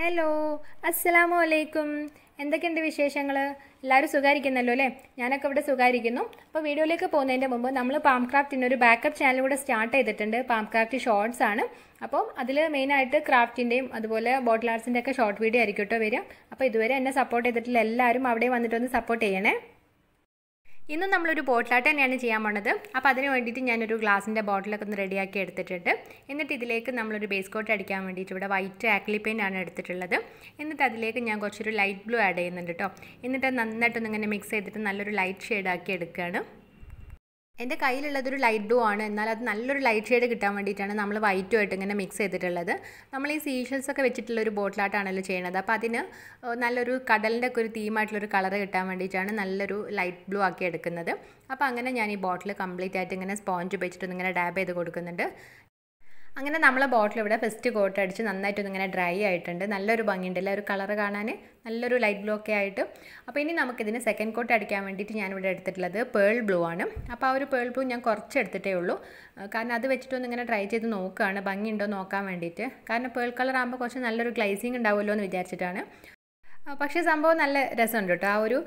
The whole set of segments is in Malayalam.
ഹലോ, അസ്സലാമു അലൈക്കും. എന്തൊക്കെയുണ്ട് വിശേഷങ്ങൾ? എല്ലാവരും സുഖമായിരിക്കുന്നല്ലോ അല്ലേ? ഞാനൊക്കെ ഇവിടെ സുഖമായിരിക്കുന്നു. അപ്പോൾ വീഡിയോയിലേക്ക് പോകുന്നതിൻ്റെ മുമ്പ് നമ്മൾ പാംക്രാഫ്റ്റിൻ്റെ ഒരു ബാക്കപ്പ് ചാനൽ കൂടെ സ്റ്റാർട്ട് ചെയ്തിട്ടുണ്ട്. പാംക്രാഫ്റ്റ് ഷോർട്സ് ആണ്. അപ്പോൾ അതിൽ മെയിനായിട്ട് ക്രാഫ്റ്റിൻ്റെയും അതുപോലെ ബോട്ടിൽ ആർട്സിൻ്റെ ഒക്കെ ഷോർട്ട് വീഡിയോ ആയിരിക്കും കേട്ടോ വരിക. അപ്പോൾ ഇതുവരെ എന്നെ സപ്പോർട്ട് ചെയ്തിട്ടുള്ള എല്ലാവരും അവിടെ വന്നിട്ടൊന്ന് സപ്പോർട്ട് ചെയ്യണേ. ഇന്ന് നമ്മളൊരു ബോട്ടിലാട്ട് തന്നെയാണ് ചെയ്യാൻ പോണത്. അപ്പോൾ അതിന് വേണ്ടിയിട്ട് ഞാനൊരു ഗ്ലാസിൻ്റെ ബോട്ടിലൊക്കെ ഒന്ന് റെഡിയാക്കി എടുത്തിട്ടുണ്ട്. എന്നിട്ട് ഇതിലേക്ക് നമ്മളൊരു ബേസ് കോട്ട് അടിക്കാൻ വേണ്ടിയിട്ട് ഇവിടെ വൈറ്റ് ആക്ലി പെയിൻ്റ് ആണ് എടുത്തിട്ടുള്ളത്. എന്നിട്ട് അതിലേക്ക് ഞാൻ കുറച്ചൊരു ലൈറ്റ് ബ്ലൂ ആഡ് ചെയ്യുന്നുണ്ട് കേട്ടോ. എന്നിട്ട് നന്നായിട്ടൊന്ന് ഇങ്ങനെ മിക്സ് ചെയ്തിട്ട് നല്ലൊരു ലൈറ്റ് ഷെയ്ഡാക്കി എടുക്കുകയാണ്. എൻ്റെ കയ്യിലുള്ളതൊരു ലൈറ്റ് ബ്ലൂ ആണ്, എന്നാൽ അത് നല്ലൊരു ലൈറ്റ് ഷെയ്ഡ് കിട്ടാൻ വേണ്ടിയിട്ടാണ് നമ്മൾ വൈറ്റുമായിട്ട് ഇങ്ങനെ മിക്സ് ചെയ്തിട്ടുള്ളത്. നമ്മൾ ഈ സീഷൽസ് ഒക്കെ വെച്ചിട്ടുള്ളൊരു ബോട്ടിലാട്ടാണല്ലോ ചെയ്യുന്നത്. അപ്പോൾ അതിന് നല്ലൊരു കടലിൻ്റെ ഒക്കെ ഒരു തീമായിട്ടുള്ളൊരു കളർ കിട്ടാൻ വേണ്ടിയിട്ടാണ് നല്ലൊരു ലൈറ്റ് ബ്ലൂ ആക്കി എടുക്കുന്നത്. അപ്പോൾ അങ്ങനെ ഞാൻ ഈ ബോട്ടിൽ കംപ്ലീറ്റ് ആയിട്ട് ഇങ്ങനെ സ്പോഞ്ച് വെച്ചിട്ടൊന്ന് ഇങ്ങനെ ഡാബ് ചെയ്ത് കൊടുക്കുന്നുണ്ട്. അങ്ങനെ നമ്മളെ ബോട്ടിൽ ഇവിടെ ഫസ്റ്റ് കോട്ട് അടിച്ച് നന്നായിട്ടൊന്ന് ഇങ്ങനെ ഡ്രൈ ആയിട്ടുണ്ട്. നല്ലൊരു ഭംഗിയുണ്ടല്ലേ ഒരു കളർ കാണാൻ, നല്ലൊരു ലൈറ്റ് ബ്ലൂ ഒക്കെ ആയിട്ട്. അപ്പോൾ ഇനി നമുക്കിതിന് സെക്കൻഡ് കോട്ട് അടിക്കാൻ വേണ്ടിയിട്ട് ഞാനിവിടെ എടുത്തിട്ടുള്ളത് പേൾ ബ്ലൂ ആണ്. അപ്പോൾ ആ ഒരു പേൾ ബ്ലൂ ഞാൻ കുറച്ച് എടുത്തിട്ടേ ഉള്ളൂ, കാരണം അത് വെച്ചിട്ടൊന്ന് ഇങ്ങനെ ട്രൈ ചെയ്ത് നോക്കുകയാണ് ഭംഗിയുണ്ടോ നോക്കാൻ വേണ്ടിയിട്ട്. കാരണം പേൾ കളർ ആകുമ്പോൾ കുറച്ച് നല്ലൊരു ഗ്ലൈസിങ് ഉണ്ടാവുമല്ലോ എന്ന് വിചാരിച്ചിട്ടാണ്. പക്ഷേ സംഭവം നല്ല രസമുണ്ട് കേട്ടോ. ആ ഒരു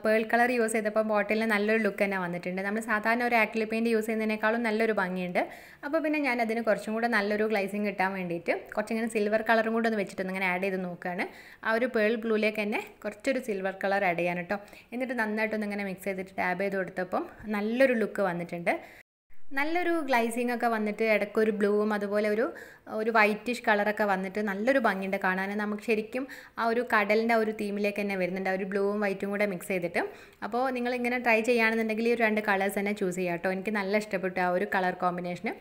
പേൾ കളർ യൂസ് ചെയ്തപ്പോൾ ബോട്ടിലിന് നല്ലൊരു ലുക്ക് തന്നെ വന്നിട്ടുണ്ട്. നമ്മൾ സാധാരണ ഒരു ആക്രിലിക് പെയിൻറ്റ് യൂസ് ചെയ്യുന്നതിനേക്കാളും നല്ലൊരു ഭംഗിയുണ്ട്. അപ്പോൾ പിന്നെ ഞാൻ അതിന് കുറച്ചും കൂടെ നല്ലൊരു ഗ്ലൈസിങ് കിട്ടാൻ വേണ്ടിയിട്ട് കുറച്ചിങ്ങനെ സിൽവർ കളറും കൂടെ ഒന്ന് വെച്ചിട്ടൊന്ന് ഇങ്ങനെ ആഡ് ചെയ്ത് നോക്കുകയാണ്. ആ ഒരു പേൾ ബ്ലൂയിലേക്ക് തന്നെ കുറച്ചൊരു സിൽവർ കളർ ആഡ് ചെയ്യാൻ കേട്ടോ. എന്നിട്ട് നന്നായിട്ടൊന്ന് ഇങ്ങനെ മിക്സ് ചെയ്തിട്ട് ടാബ് ചെയ്ത് കൊടുത്തപ്പം നല്ലൊരു ലുക്ക് വന്നിട്ടുണ്ട്. നല്ലൊരു ഗ്ലൈസിങ് ഒക്കെ വന്നിട്ട് ഇടയ്ക്കൊരു ബ്ലൂവും അതുപോലെ ഒരു വൈറ്റിഷ് കളറൊക്കെ വന്നിട്ട് നല്ലൊരു ഭംഗിയുണ്ട് കാണാൻ. നമുക്ക് ശരിക്കും ആ ഒരു കടലിൻ്റെ ഒരു തീമിലേക്ക് തന്നെ വരുന്നുണ്ട്, ആ ഒരു ബ്ലൂവും വൈറ്റും കൂടെ മിക്സ് ചെയ്തിട്ട്. അപ്പോൾ നിങ്ങളിങ്ങനെ ട്രൈ ചെയ്യുകയാണെന്നുണ്ടെങ്കിൽ ഈ 2 കളേഴ്സ് തന്നെ ചൂസ് ചെയ്യാം കേട്ടോ. എനിക്ക് നല്ല ഇഷ്ടപ്പെട്ടു ആ ഒരു കളർ കോമ്പിനേഷന്.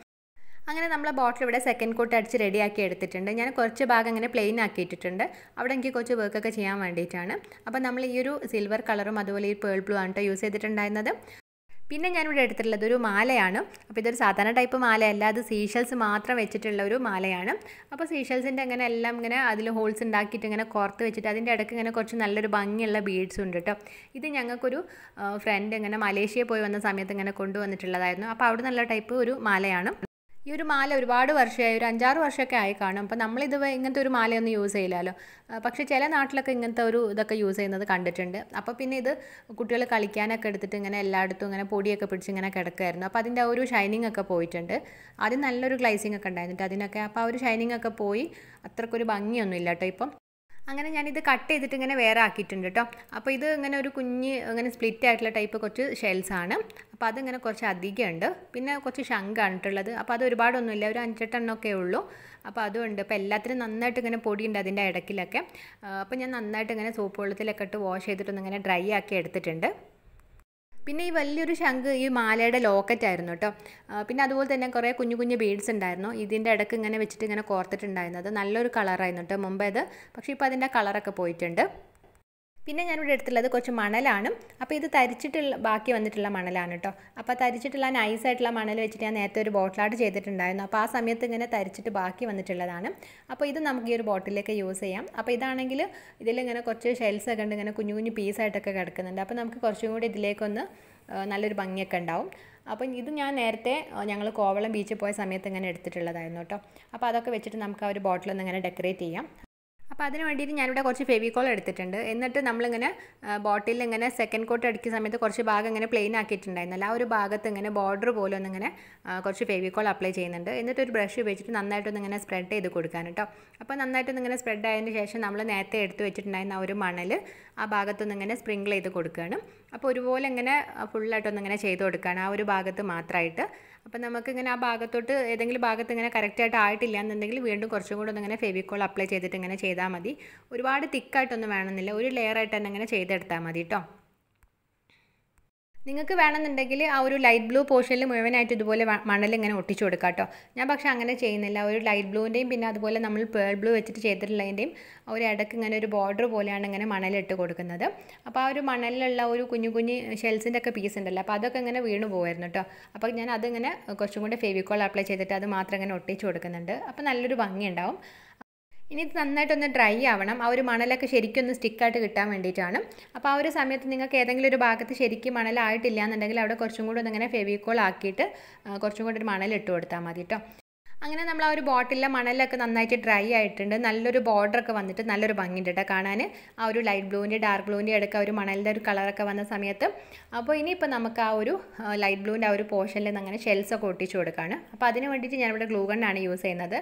അങ്ങനെ നമ്മളെ ബോട്ടിൽ ഇവിടെ സെക്കൻഡ് കോട്ട് അടിച്ച് റെഡിയാക്കി എടുത്തിട്ടുണ്ട്. ഞാൻ കുറച്ച് ഭാഗം അങ്ങനെ പ്ലെയിൻ ആക്കിയിട്ടിട്ടുണ്ട്. അവിടെ എനിക്ക് കുറച്ച് വർക്കൊക്കെ ചെയ്യാൻ വേണ്ടിയിട്ടാണ്. അപ്പോൾ നമ്മൾ ഈ ഒരു സിൽവർ കളറും അതുപോലെ ഈ പേൾ ബ്ലൂ ആണ് കേട്ടോ യൂസ് ചെയ്തിട്ടുണ്ടായിരുന്നത്. പിന്നെ ഞാനിവിടെ എടുത്തിട്ടുള്ളത് ഒരു മാലയാണ്. അപ്പോൾ ഇതൊരു സാധാരണ ടൈപ്പ് മാലയല്ല, അത് സീഷൽസ് മാത്രം വെച്ചിട്ടുള്ള ഒരു മാലയാണ്. അപ്പോൾ സീഷൽസിൻ്റെ ഇങ്ങനെ എല്ലാം ഇങ്ങനെ അതിൽ ഹോൾസ് ഉണ്ടാക്കിയിട്ട് ഇങ്ങനെ കോർത്ത് വെച്ചിട്ട് അതിൻ്റെ ഇടയ്ക്ക് ഇങ്ങനെ കുറച്ച് നല്ലൊരു ഭംഗിയുള്ള ബീഡ്സ് ഉണ്ട് കേട്ടോ. ഇത് ഞങ്ങൾക്കൊരു ഫ്രണ്ട് ഇങ്ങനെ മലേഷ്യയിൽ പോയി വന്ന സമയത്ത് ഇങ്ങനെ കൊണ്ടുവന്നിട്ടുള്ളതായിരുന്നു. അപ്പോൾ അവിടെ നല്ല ടൈപ്പ് ഒരു മാലയാണ്. ഈ ഒരു മാല ഒരുപാട് വർഷമായി, ഒരു 5-6 വർഷമൊക്കെ ആയി കാണും. അപ്പോൾ നമ്മളിത് ഇങ്ങനത്തെ ഒരു മാലയൊന്നും യൂസ് ചെയ്യില്ലല്ലോ. പക്ഷേ ചില നാട്ടിലൊക്കെ ഇങ്ങനത്തെ ഒരു ഇതൊക്കെ യൂസ് ചെയ്യുന്നത് കണ്ടിട്ടുണ്ട്. അപ്പോൾ പിന്നെ ഇത് കുട്ടികൾ കളിക്കാനൊക്കെ എടുത്തിട്ട് ഇങ്ങനെ എല്ലായിടത്തും ഇങ്ങനെ പൊടിയൊക്കെ പിടിച്ച് ഇങ്ങനെ കിടക്കുമായിരുന്നു. അപ്പോൾ അതിൻ്റെ ഒരു ഷൈനിങ് ഒക്കെ പോയിട്ടുണ്ട്. ആദ്യം നല്ലൊരു ഗ്ലൈസിങ് ഒക്കെ ഉണ്ടായിരുന്നിട്ട് അതിനൊക്കെ. അപ്പോൾ ആ ഒരു ഷൈനിങ് ഒക്കെ പോയി അത്രക്കൊരു ഭംഗിയൊന്നും ഇല്ല കേട്ടോ ഇപ്പം. അങ്ങനെ ഞാനിത് കട്ട് ചെയ്തിട്ട് ഇങ്ങനെ വേറെ ആക്കിയിട്ടുണ്ട് കേട്ടോ. അപ്പോൾ ഇത് ഇങ്ങനെ ഒരു കുഞ്ഞ് ഇങ്ങനെ സ്പ്ലിറ്റ് ആയിട്ടുള്ള ടൈപ്പ് കുറച്ച് ഷെൽസ് ആണ്. അപ്പോൾ അതിങ്ങനെ കുറച്ച് അധികം ഉണ്ട്. പിന്നെ കുറച്ച് ശംഖാണ് ഇട്ടുള്ളത്. അപ്പോൾ അത് ഒരുപാടൊന്നുമില്ല, ഒരു 5-8 എണ്ണമൊക്കെ ഉള്ളൂ. അപ്പോൾ അതുണ്ട്. അപ്പോൾ എല്ലാത്തിനും നന്നായിട്ട് ഇങ്ങനെ പൊടിയുണ്ട് അതിൻ്റെ ഇടയ്ക്കിലൊക്കെ. അപ്പോൾ ഞാൻ നന്നായിട്ട് ഇങ്ങനെ സോപ്പ് വെള്ളത്തിലൊക്കെ ഇട്ട് വാഷ് ചെയ്തിട്ടൊന്ന് ഇങ്ങനെ ഡ്രൈ ആക്കി എടുത്തിട്ടുണ്ട്. പിന്നെ ഈ വലിയൊരു ശംഖ് ഈ മാലയുടെ ലോക്കറ്റ് ആയിരുന്നു കേട്ടോ. പിന്നെ അതുപോലെ തന്നെ കുറേ കുഞ്ഞു കുഞ്ഞു ബീഡ്സ് ഉണ്ടായിരുന്നു. ഇതിൻ്റെ ഇടയ്ക്ക് ഇങ്ങനെ വെച്ചിട്ട് ഇങ്ങനെ കോർത്തിട്ടുണ്ടായിരുന്നത് നല്ലൊരു കളറായിരുന്നു കേട്ടോ മുമ്പേ അത്. പക്ഷേ ഇപ്പോൾ അതിൻ്റെ കളറൊക്കെ പോയിട്ടുണ്ട്. പിന്നെ ഞാനിവിടെ എടുത്തുള്ളത് കുറച്ച് മണലാണ്. അപ്പോൾ ഇത് തരിച്ചിട്ടുള്ള ബാക്കി വന്നിട്ടുള്ള മണലാണ് കേട്ടോ. അപ്പോൾ തരിച്ചിട്ടുള്ള നൈസായിട്ടുള്ള മണൽ വെച്ചിട്ട് ഞാൻ നേരത്തെ ഒരു ബോട്ടിലാട്ട് ചെയ്തിട്ടുണ്ടായിരുന്നു. അപ്പോൾ ആ സമയത്ത് ഇങ്ങനെ തരിച്ചിട്ട് ബാക്കി വന്നിട്ടുള്ളതാണ്. അപ്പോൾ ഇത് നമുക്ക് ഈ ഒരു ബോട്ടിലേക്ക് യൂസ് ചെയ്യാം. അപ്പോൾ ഇതാണെങ്കിൽ ഇതിലിങ്ങനെ കുറച്ച് ഷെൽസ് ഒക്കെ ഉണ്ട്, ഇങ്ങനെ കുഞ്ഞു കുഞ്ഞു പീസായിട്ടൊക്കെ കിടക്കുന്നുണ്ട്. അപ്പോൾ നമുക്ക് കുറച്ചും കൂടി ഇതിലേക്കൊന്ന് നല്ലൊരു ഭംഗിയൊക്കെ ഉണ്ടാവും. അപ്പം ഇത് ഞാൻ നേരത്തെ ഞങ്ങൾ കോവളം ബീച്ചിൽ പോയ സമയത്ത് ഇങ്ങനെ എടുത്തിട്ടുള്ളതായിരുന്നു കേട്ടോ. അപ്പോൾ അതൊക്കെ വെച്ചിട്ട് നമുക്ക് ആ ഒരു ബോട്ടിലൊന്ന് ഇങ്ങനെ ഡെക്കറേറ്റ് ചെയ്യാം. അപ്പോൾ അതിന് വേണ്ടിയിട്ട് ഞാനിവിടെ കുറച്ച് ഫെവിക്കോൾ എടുത്തിട്ടുണ്ട്. എന്നിട്ട് നമ്മളിങ്ങനെ ബോട്ടിൽ ഇങ്ങനെ സെക്കൻഡ് കോട്ട് അടിക്കുന്ന സമയത്ത് കുറച്ച് ഭാഗം ഇങ്ങനെ പ്ലെയിൻ ആക്കിയിട്ടുണ്ടായിരുന്നല്ലോ, ആ ഒരു ഭാഗത്ത് ഇങ്ങനെ ബോർഡർ പോലെ ഒന്നിങ്ങനെ കുറച്ച് ഫെവിക്കോൾ അപ്ലൈ ചെയ്യുന്നുണ്ട്. എന്നിട്ട് ഒരു ബ്രഷ് ഉപയോഗിച്ചിട്ട് നന്നായിട്ടൊന്ന് ഇങ്ങനെ സ്പ്രെഡ് ചെയ്ത് കൊടുക്കാൻ കേട്ടോ. അപ്പോൾ നന്നായിട്ടൊന്ന് ഇങ്ങനെ സ്പ്രെഡ് ആയതിന് ശേഷം നമ്മൾ നേരത്തെ എടുത്ത് വെച്ചിട്ടുണ്ടായിരുന്ന ആ ഒരു മണൽ ആ ഭാഗത്തൊന്ന് ഇങ്ങനെ സ്പ്രിങ്കിൾ ചെയ്ത് കൊടുക്കുകയാണ്. അപ്പോൾ ഒരുപോലെ ഇങ്ങനെ ഫുള്ളായിട്ടൊന്നിങ്ങനെ ചെയ്ത് കൊടുക്കുകയാണ് ആ ഒരു ഭാഗത്ത് മാത്രമായിട്ട്. അപ്പോൾ നമുക്കിങ്ങനെ ആ ഭാഗത്തോട്ട് ഏതെങ്കിലും ഭാഗത്ത് ഇങ്ങനെ കറക്റ്റായിട്ട് ആയിട്ടില്ല എന്നുണ്ടെങ്കിൽ വീണ്ടും കുറച്ചും കൂടെ ഒന്നിങ്ങനെ ഫെവിക്കോൾ അപ്ലൈ ചെയ്തിട്ട് ഇങ്ങനെ ചെയ്താൽ മതി. ഒരുപാട് തിക്കായിട്ടൊന്നും വേണമെന്നില്ല, ഒരു ലെയറായിട്ട് തന്നെ ഇങ്ങനെ ചെയ്തെടുത്താൽ മതി കേട്ടോ. നിങ്ങൾക്ക് വേണമെന്നുണ്ടെങ്കിൽ ആ ഒരു ലൈറ്റ് ബ്ലൂ പോർഷനിൽ മുഴുവനായിട്ട് ഇതുപോലെ മണലിങ്ങനെ ഒട്ടിച്ചു കൊടുക്കാം കേട്ടോ. ഞാൻ പക്ഷേ അങ്ങനെ ചെയ്യുന്നില്ല. ഒരു ലൈറ്റ് ബ്ലൂവിൻ്റെയും പിന്നെ അതുപോലെ നമ്മൾ പേൾ ബ്ലൂ വെച്ചിട്ട് ചെയ്തിട്ടുള്ളതിൻ്റെയും ഒരു ഇടയ്ക്ക് ഇങ്ങനെ ഒരു ബോർഡർ പോലെയാണ് ഇങ്ങനെ മണലിട്ട് കൊടുക്കുന്നത്. അപ്പോൾ ആ ഒരു മണലിലുള്ള ഒരു കുഞ്ഞു കുഞ്ഞു ഷെൽസിൻ്റെ ഒക്കെ പീസ് ഉണ്ടല്ലോ, അപ്പോൾ അതൊക്കെ ഇങ്ങനെ വീണ് പോകുമായിരുന്നു കേട്ടോ. അപ്പോൾ ഞാൻ അതിങ്ങനെ കുറച്ചും കൂടി ഫെവിക്കോൾ അപ്ലൈ ചെയ്തിട്ട് അത് മാത്രം ഇങ്ങനെ ഒട്ടിച്ച് കൊടുക്കുന്നുണ്ട്. അപ്പോൾ നല്ലൊരു ഭംഗി ഉണ്ടാവും. ഇനി ഇത് നന്നായിട്ടൊന്ന് ഡ്രൈ ആവണം. ആ ഒരു മണലൊക്കെ ശരിക്കൊന്ന് സ്റ്റിക്കായിട്ട് കിട്ടാൻ വേണ്ടിയിട്ടാണ്. അപ്പോൾ ആ ഒരു സമയത്ത് നിങ്ങൾക്ക് ഏതെങ്കിലും ഒരു ഭാഗത്ത് ശരിക്കും മണലായിട്ടില്ല എന്നുണ്ടെങ്കിൽ അവിടെ കുറച്ചും കൂടി ഒന്നിങ്ങനെ ഫെവിക്കോൾ ആക്കിയിട്ട് കുറച്ചും കൂടി ഒരു മണലിട്ട് കൊടുത്താൽ മതി കേട്ടോ. അങ്ങനെ നമ്മൾ ആ ഒരു ബോട്ടിലെ മണലൊക്കെ നന്നായിട്ട് ഡ്രൈ ആയിട്ടുണ്ട്. നല്ലൊരു ബോർഡറൊക്കെ വന്നിട്ട് നല്ലൊരു ഭംഗിയുണ്ട് കേട്ടോ കാണാൻ. ആ ഒരു ലൈറ്റ് ബ്ലൂവിൻ്റെ ഡാർക്ക് ബ്ലൂവിൻ്റെ ഇടയ്ക്ക് ആ ഒരു മണലിൻ്റെ ഒരു കളറൊക്കെ വന്ന സമയത്ത്. അപ്പോൾ ഇനിയിപ്പോൾ നമുക്ക് ആ ഒരു ലൈറ്റ് ബ്ലൂവിൻ്റെ ആ ഒരു പോർഷനിൽ നിന്ന് അങ്ങനെ ഷെൽസൊക്കെ ഒട്ടിച്ച് കൊടുക്കുകയാണ്. അപ്പോൾ അതിന് വേണ്ടിയിട്ട് ഞാനിവിടെ ഗ്ലൂ ഗണ്ണാണ് യൂസ് ചെയ്യുന്നത്.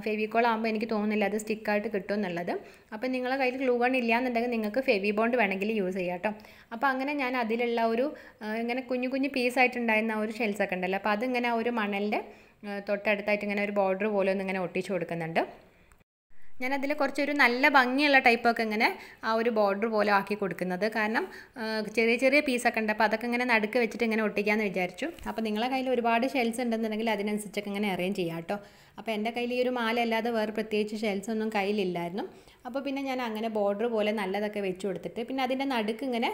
ഫെവിക്കോൾ ആകുമ്പോൾ എനിക്ക് തോന്നുന്നില്ല അത് സ്റ്റിക്കായിട്ട് കിട്ടും എന്നുള്ളത്. അപ്പോൾ നിങ്ങളുടെ കയ്യിൽ ഗ്ലൂ ഗൺ ഇല്ല എന്നുണ്ടെങ്കിൽ നിങ്ങൾക്ക് ഫെവി ബോണ്ട് വേണമെങ്കിൽ യൂസ് ചെയ്യാം കേട്ടോ. അപ്പോൾ അങ്ങനെ ഞാൻ അതിലുള്ള ഒരു ഇങ്ങനെ കുഞ്ഞു കുഞ്ഞു പീസായിട്ടുണ്ടായിരുന്ന ആ ഒരു ഷെൽസൊക്കെ ഉണ്ടല്ലോ, അപ്പോൾ അതിങ്ങനെ ആ ഒരു മണലിൻ്റെ തൊട്ടടുത്തായിട്ട് ഇങ്ങനെ ഒരു ബോർഡർ പോലെ ഒന്ന് ഇങ്ങനെ ഒട്ടിച്ച് കൊടുക്കുന്നുണ്ട്. ഞാനതിൽ കുറച്ചൊരു നല്ല ഭംഗിയുള്ള ടൈപ്പൊക്കെ ഇങ്ങനെ ആ ഒരു ബോർഡർ പോലെ ആക്കി കൊടുക്കുന്നത്. കാരണം ചെറിയ ചെറിയ പീസൊക്കെ ഉണ്ട്, അപ്പോൾ അതൊക്കെ ഇങ്ങനെ നടുക്ക് വെച്ചിട്ട് ഇങ്ങനെ ഒട്ടിക്കാമെന്ന് വിചാരിച്ചു. അപ്പോൾ നിങ്ങളുടെ കയ്യിൽ ഒരുപാട് ഷെൽസ് ഉണ്ടെന്നുണ്ടെങ്കിൽ അതിനനുസരിച്ചൊക്കെ ഇങ്ങനെ അറേഞ്ച് ചെയ്യാം കേട്ടോ. അപ്പോൾ എൻ്റെ കയ്യിൽ ഈ ഒരു മാല അല്ലാതെ വേറെ പ്രത്യേകിച്ച് ഷെൽസ് ഒന്നും കയ്യിലില്ലായിരുന്നു. അപ്പോൾ പിന്നെ ഞാൻ അങ്ങനെ ബോർഡർ പോലെ നല്ലതൊക്കെ വെച്ച് കൊടുത്തിട്ട് പിന്നെ അതിൻ്റെ നടുക്ക് ഇങ്ങനെ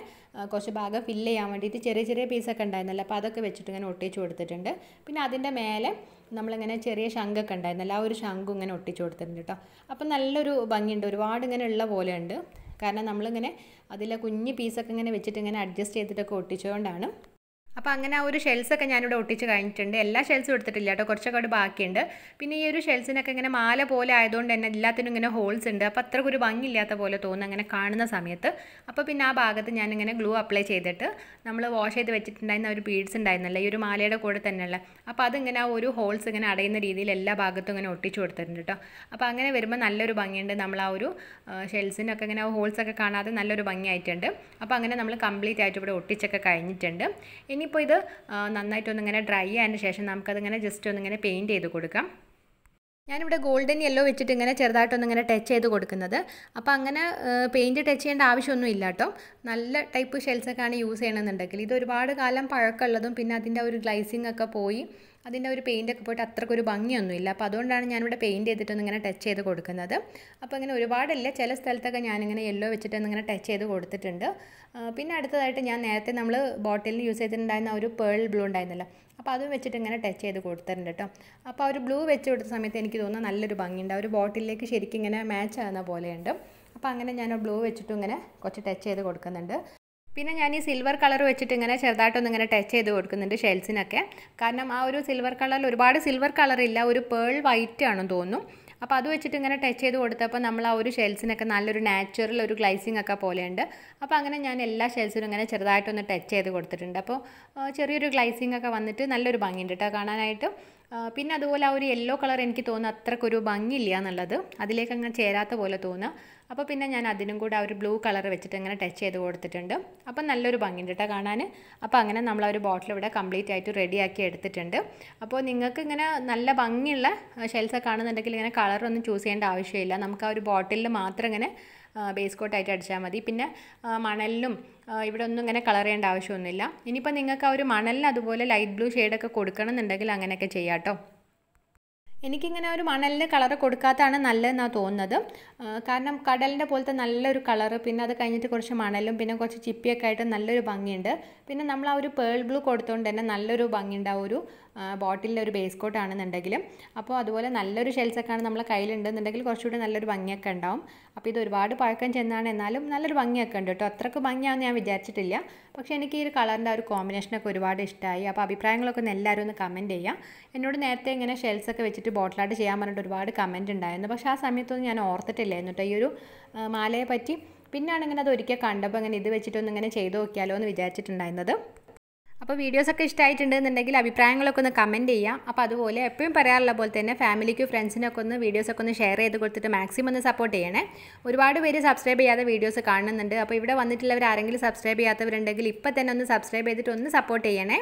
കുറച്ച് ഭാഗം ഫില്ല് ചെയ്യാൻ വേണ്ടിയിട്ട് ചെറിയ ചെറിയ പീസൊക്കെ ഉണ്ടായിരുന്നല്ലോ, അപ്പോൾ അതൊക്കെ വെച്ചിട്ട് ഇങ്ങനെ ഒട്ടിച്ച് കൊടുത്തിട്ടുണ്ട്. പിന്നെ അതിൻ്റെ മേലെ നമ്മളിങ്ങനെ ചെറിയ ശംഖൊക്കെ ഉണ്ടായിരുന്നല്ലോ, ആ ഒരു ശംഖും ഇങ്ങനെ ഒട്ടിച്ച് കൊടുത്തിട്ടുണ്ട് കേട്ടോ. അപ്പോൾ നല്ലൊരു ഭംഗിയുണ്ട്, ഒരുപാട് ഇങ്ങനെ ഉള്ള പോലെ ഉണ്ട്. കാരണം നമ്മളിങ്ങനെ അതിലെ കുഞ്ഞ് പീസൊക്കെ ഇങ്ങനെ വെച്ചിട്ട് ഇങ്ങനെ അഡ്ജസ്റ്റ് ചെയ്തിട്ടൊക്കെ ഒട്ടിച്ചുകൊണ്ടാണ്. അപ്പോൾ അങ്ങനെ ആ ഒരു ഷെൽസൊക്കെ ഞാനിവിടെ ഒട്ടിച്ച് കഴിഞ്ഞിട്ടുണ്ട്. എല്ലാ ഷെൽസും എടുത്തിട്ടില്ല കേട്ടോ, കുറച്ചൊക്കെ അവിടെ ബാക്കിയുണ്ട്. പിന്നെ ഈ ഒരു ഷെൽസിനൊക്കെ ഇങ്ങനെ മാല പോലെ ആയതുകൊണ്ട് തന്നെ എല്ലാത്തിനും ഇങ്ങനെ ഹോൾസ് ഉണ്ട്. അപ്പോൾ അത്രക്കൊരു ഭംഗിയില്ലാത്ത പോലെ തോന്നുന്നു അങ്ങനെ കാണുന്ന സമയത്ത്. അപ്പോൾ പിന്നെ ആ ഭാഗത്ത് ഞാനിങ്ങനെ ഗ്ലൂ അപ്ലൈ ചെയ്തിട്ട് നമ്മൾ വാഷ് ചെയ്ത് വെച്ചിട്ടുണ്ടായിരുന്ന ഒരു ബീഡ്സ് ഉണ്ടായിരുന്നല്ലോ ഈ ഒരു മാലയുടെ കൂടെ തന്നെയുള്ള, അപ്പോൾ അതിങ്ങനെ ആ ഒരു ഹോൾസ് ഇങ്ങനെ അടയുന്ന രീതിയിൽ എല്ലാ ഭാഗത്തും ഇങ്ങനെ ഒട്ടിച്ച് കൊടുത്തിട്ടുണ്ട് കേട്ടോ. അപ്പോൾ അങ്ങനെ വരുമ്പോൾ നല്ലൊരു ഭംഗിയുണ്ട്. നമ്മൾ ആ ഒരു ഷെൽസിനൊക്കെ ഇങ്ങനെ ഹോൾസൊക്കെ കാണാതെ നല്ലൊരു ഭംഗിയായിട്ടുണ്ട്. അപ്പോൾ അങ്ങനെ നമ്മൾ കംപ്ലീറ്റ് ആയിട്ട് ഇവിടെ ഒട്ടിച്ചൊക്കെ കഴിഞ്ഞിട്ടുണ്ട്. ഇനിയിപ്പോൾ ഇത് നന്നായിട്ടൊന്നിങ്ങനെ ഡ്രൈ ആയതിന് ശേഷം നമുക്കതിങ്ങനെ ജസ്റ്റ് ഒന്നിങ്ങനെ പെയിൻറ്റ് ചെയ്ത് കൊടുക്കാം. ഞാനിവിടെ ഗോൾഡൻ യെല്ലോ വെച്ചിട്ട് ഇങ്ങനെ ചെറുതായിട്ടൊന്നിങ്ങനെ ടച്ച് ചെയ്ത് കൊടുക്കുന്നത്. അപ്പോൾ അങ്ങനെ പെയിൻറ്റ് ടച്ച് ചെയ്യേണ്ട ആവശ്യമൊന്നും ഇല്ല കേട്ടോ. നല്ല ടൈപ്പ് ഷെൽസൊക്കെയാണ് യൂസ് ചെയ്യണമെന്നുണ്ടെങ്കിൽ ഇത് ഒരുപാട് കാലം പഴക്കമുള്ളതും പിന്നെ അതിൻ്റെ ഒരു ഗ്ലൈസിങ് ഒക്കെ പോയി അതിൻ്റെ ഒരു പെയിൻറ്റൊക്കെ പോയിട്ട് അത്രക്കൊരു ഭംഗിയൊന്നുമില്ല. അപ്പോൾ അതുകൊണ്ടാണ് ഞാനിവിടെ പെയിൻറ്റ് ചെയ്തിട്ടൊന്നിങ്ങനെ ടച്ച് ചെയ്ത് കൊടുക്കുന്നത്. അപ്പോൾ ഇങ്ങനെ ഒരുപാടില്ല, ചില സ്ഥലത്തൊക്കെ ഞാനിങ്ങനെ യെല്ലോ വെച്ചിട്ടൊന്നിങ്ങനെ ടച്ച് ചെയ്ത് കൊടുത്തിട്ടുണ്ട്. പിന്നെ അടുത്തതായിട്ട് ഞാൻ നേരത്തെ നമ്മൾ ബോട്ടിലിൽ യൂസ് ചെയ്തിട്ടുണ്ടായിരുന്ന ഒരു പേൾ ബ്ലൂ ഉണ്ടായിരുന്നല്ലോ, അപ്പോൾ അതും വെച്ചിട്ട് ഇങ്ങനെ ടച്ച് ചെയ്ത് കൊടുത്തിട്ടുണ്ട് കേട്ടോ. അപ്പോൾ ആ ഒരു ബ്ലൂ വെച്ച് കൊടുത്ത സമയത്ത് എനിക്ക് തോന്നുന്നു നല്ലൊരു ഭംഗിയുണ്ട്, ആ ഒരു ബോട്ടിലേക്ക് ശരിക്കും ഇങ്ങനെ മാച്ച് ആകുന്ന പോലെയുണ്ട്. അപ്പോൾ അങ്ങനെ ഞാൻ ബ്ലൂ വെച്ചിട്ടും ഇങ്ങനെ കുറച്ച് ടച്ച് ചെയ്ത് കൊടുക്കുന്നുണ്ട്. പിന്നെ ഞാൻ ഈ സിൽവർ കളർ വെച്ചിട്ട് ഇങ്ങനെ ചെറുതായിട്ടൊന്നിങ്ങനെ ടച്ച് ചെയ്ത് കൊടുക്കുന്നുണ്ട് ഷെൽസിനൊക്കെ. കാരണം ആ ഒരു സിൽവർ കളറിൽ ഒരുപാട് സിൽവർ കളറില്ല, ഒരു പേൾ വൈറ്റ് ആണെന്ന് തോന്നുന്നു. അപ്പോൾ അത് വെച്ചിട്ട് ഇങ്ങനെ ടച്ച് ചെയ്ത് കൊടുത്തപ്പോൾ നമ്മൾ ആ ഒരു ഷെൽസിനൊക്കെ നല്ലൊരു നാച്ചുറൽ ഒരു ഗ്ലൈസിങ് ഒക്കെ പോലെയുണ്ട്. അപ്പോൾ അങ്ങനെ ഞാൻ എല്ലാ ഷെൽസിനും ഇങ്ങനെ ചെറുതായിട്ടൊന്ന് ടച്ച് ചെയ്ത് കൊടുത്തിട്ടുണ്ട്. അപ്പോൾ ചെറിയൊരു ഗ്ലൈസിങ് ഒക്കെ വന്നിട്ട് നല്ലൊരു ഭംഗിയുണ്ട് കേട്ടോ കാണാനായിട്ട്. പിന്നെ അതുപോലെ ആ ഒരു യെല്ലോ കളർ എനിക്ക് തോന്നുന്നു അത്രക്കൊരു ഭംഗിയില്ല എന്നുള്ളത്, അതിലേക്ക് അങ്ങനെ ചേരാത്ത പോലെ തോന്നുക. അപ്പോൾ പിന്നെ ഞാൻ അതിനും കൂടെ ആ ഒരു ബ്ലൂ കളർ വെച്ചിട്ട് ഇങ്ങനെ ടച്ച് ചെയ്ത് കൊടുത്തിട്ടുണ്ട്. അപ്പം നല്ലൊരു ഭംഗിയുണ്ട് കേട്ടോ കാണാൻ. അപ്പോൾ അങ്ങനെ നമ്മൾ ആ ഒരു ബോട്ടിൽ ഇവിടെ കംപ്ലീറ്റ് ആയിട്ട് റെഡിയാക്കി എടുത്തിട്ടുണ്ട്. അപ്പോൾ നിങ്ങൾക്ക് ഇങ്ങനെ നല്ല ഭംഗിയുള്ള ഷെൽസൊക്കെ കാണുന്നുണ്ടെങ്കിൽ ഇങ്ങനെ കളറൊന്നും ചൂസ് ചെയ്യേണ്ട ആവശ്യമില്ല. നമുക്ക് ആ ഒരു ബോട്ടിലിൽ മാത്രം ഇങ്ങനെ ബേസ് കോട്ടായിട്ട് അടിച്ചാൽ മതി. പിന്നെ മണലിലും ഇവിടെ ഒന്നും ഇങ്ങനെ കളർ ചെയ്യേണ്ട ആവശ്യമൊന്നുമില്ല. ഇനിയിപ്പോൾ നിങ്ങൾക്ക് ആ ഒരു മണലിന് അതുപോലെ ലൈറ്റ് ബ്ലൂ ഷെയ്ഡൊക്കെ കൊടുക്കണം എന്നുണ്ടെങ്കിൽ അങ്ങനെയൊക്കെ ചെയ്യാം കേട്ടോ. എനിക്കിങ്ങനെ ഒരു മണലിന് കളർ കൊടുക്കാത്തതാണ് നല്ലതെന്നാണ് തോന്നുന്നത്. കാരണം കടലിൻ്റെ പോലത്തെ നല്ലൊരു കളറ്, പിന്നെ അത് കഴിഞ്ഞിട്ട് കുറച്ച് മണലും പിന്നെ കുറച്ച് ചിപ്പിയൊക്കെ ആയിട്ട് നല്ലൊരു ഭംഗിയുണ്ട്. പിന്നെ നമ്മൾ ആ ഒരു പേൾ ബ്ലൂ കൊടുത്തുകൊണ്ട് തന്നെ നല്ലൊരു ഭംഗിയുണ്ട് ആ ഒരു ബോട്ടിലിൻ്റെ ഒരു ബേസ് കോട്ട് ആണെന്നുണ്ടെങ്കിലും. അപ്പോൾ അതുപോലെ നല്ലൊരു ഷെൽസൊക്കെയാണ് നമ്മളെ കയ്യിലുണ്ടെന്നുണ്ടെങ്കിൽ കുറച്ചുകൂടി നല്ലൊരു ഭംഗിയൊക്കെ ഉണ്ടാവും. അപ്പോൾ ഇത് ഒരുപാട് പഴക്കം ചെന്നാണ്, എന്നാലും നല്ലൊരു ഭംഗിയൊക്കെ ഉണ്ട് കേട്ടോ. അത്രയ്ക്ക് ഭംഗിയാണെന്ന് ഞാൻ വിചാരിച്ചിട്ടില്ല. പക്ഷേ എനിക്ക് ഈ ഒരു കളറിൻ്റെ ആ ഒരു കോമ്പിനേഷനൊക്കെ ഒരുപാട് ഇഷ്ടമായി. അപ്പോൾ അഭിപ്രായങ്ങളൊക്കെ ഒന്ന് എല്ലാവരും ഒന്ന് കമൻറ്റ് ചെയ്യാം. എന്നോട് നേരത്തെ ഇങ്ങനെ ഷെൽസൊക്കെ വെച്ചിട്ട് ബോട്ടിലായിട്ട് ചെയ്യാൻ പറഞ്ഞിട്ട് ഒരുപാട് കമൻറ്റ് ഉണ്ടായിരുന്നു. പക്ഷേ ആ സമയത്തൊന്നും ഞാൻ ഓർത്തിട്ടില്ലായിരുന്നു കേട്ടോ ഈ ഒരു മാലയെ പറ്റി. പിന്നെയാണ് ഇങ്ങനെ അത് ഒരിക്കൽ കണ്ടപ്പോൾ ഇങ്ങനെ ഇത് വെച്ചിട്ടൊന്നും ഇങ്ങനെ ചെയ്ത് നോക്കിയാലോ എന്ന് വിചാരിച്ചിട്ടുണ്ടായിരുന്നത്. അപ്പോൾ വീഡിയോസൊക്കെ ഇഷ്ടമായിട്ടുണ്ടെന്നുണ്ടെങ്കിൽ അഭിപ്രായങ്ങളൊക്കെ ഒന്ന് കമൻറ്റ് ചെയ്യാം. അപ്പോൾ അതുപോലെ എപ്പോഴും പറയാറുള്ള പോലെ തന്നെ ഫാമിലിക്കും ഫ്രണ്ട്സിനൊക്കെ ഒന്ന് വീഡിയോസൊക്കെ ഒന്ന് ഷെയർ ചെയ്ത് കൊടുത്തിട്ട് മാക്സിമം ഒന്ന് സപ്പോർട്ട് ചെയ്യണേ. ഒരുപാട് പേര് സബ്സ്ക്രൈബ് ചെയ്യാതെ വീഡിയോസ് കാണുന്നുണ്ട്. അപ്പോൾ ഇവിടെ വന്നിട്ടുള്ളവർ ആരെങ്കിലും സബ്സ്ക്രൈബ് ചെയ്യാത്തവരുണ്ടെങ്കിൽ ഇപ്പോൾ തന്നെ ഒന്ന് സബ്സ്ക്രൈബ് ചെയ്തിട്ട് ഒന്ന് സപ്പോർട്ട് ചെയ്യണേ.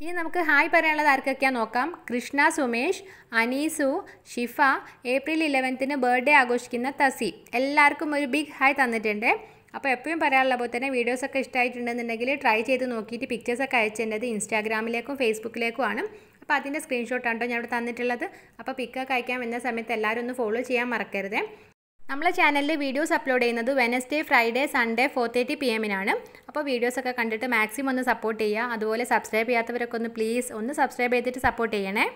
ഇനി നമുക്ക് ഹായ് പറയാനുള്ളത് ആർക്കൊക്കെയാണ് നോക്കാം. കൃഷ്ണ സുമേഷ്, അനീസു, ഷിഫ, ഏപ്രിൽ 11 ബർത്ത്ഡേ ആഘോഷിക്കുന്ന തസി, എല്ലാവർക്കും ഒരു ബിഗ് ഹായ് തന്നിട്ടുണ്ട്. അപ്പോൾ എപ്പോഴും പറയാനുള്ള പോലെ തന്നെ വീഡിയോസൊക്കെ ഇഷ്ടമായിട്ടുണ്ടെന്നുണ്ടെങ്കിൽ ട്രൈ ചെയ്ത് നോക്കിയിട്ട് പിക്ചേഴ്സൊക്കെ അയച്ചേണ്ടത് ഇൻസ്റ്റാഗ്രാമിലേക്കും ഫേസ്ബുക്കിലേക്കുമാണ്. അപ്പോൾ അതിൻ്റെ സ്ക്രീൻഷോട്ടാണ് കേട്ടോ ഞാൻ ഇവിടെ തന്നിട്ടുള്ളത്. അപ്പോൾ പിക്കൊക്കെ അയക്കാൻ വരുന്ന സമയത്ത് എല്ലാവരും ഒന്ന് ഫോളോ ചെയ്യാൻ മറക്കരുത്. നമ്മളെ ചാനലിൽ വീഡിയോസ് അപ്ലോഡ് ചെയ്യുന്നത് വെനസ്ഡേ, ഫ്രൈഡേ, സൺഡേ 4:30 PM അപ്പോൾ വീഡിയോസൊക്കെ കണ്ടിട്ട് മാക്സിമം ഒന്ന് സപ്പോർട്ട് ചെയ്യുക. അതുപോലെ സബ്സ്ക്രൈബ് ചെയ്യാത്തവരൊക്കെ ഒന്ന് പ്ലീസ് ഒന്ന് സബ്സ്ക്രൈബ് ചെയ്തിട്ട് സപ്പോർട്ട് ചെയ്യണേ.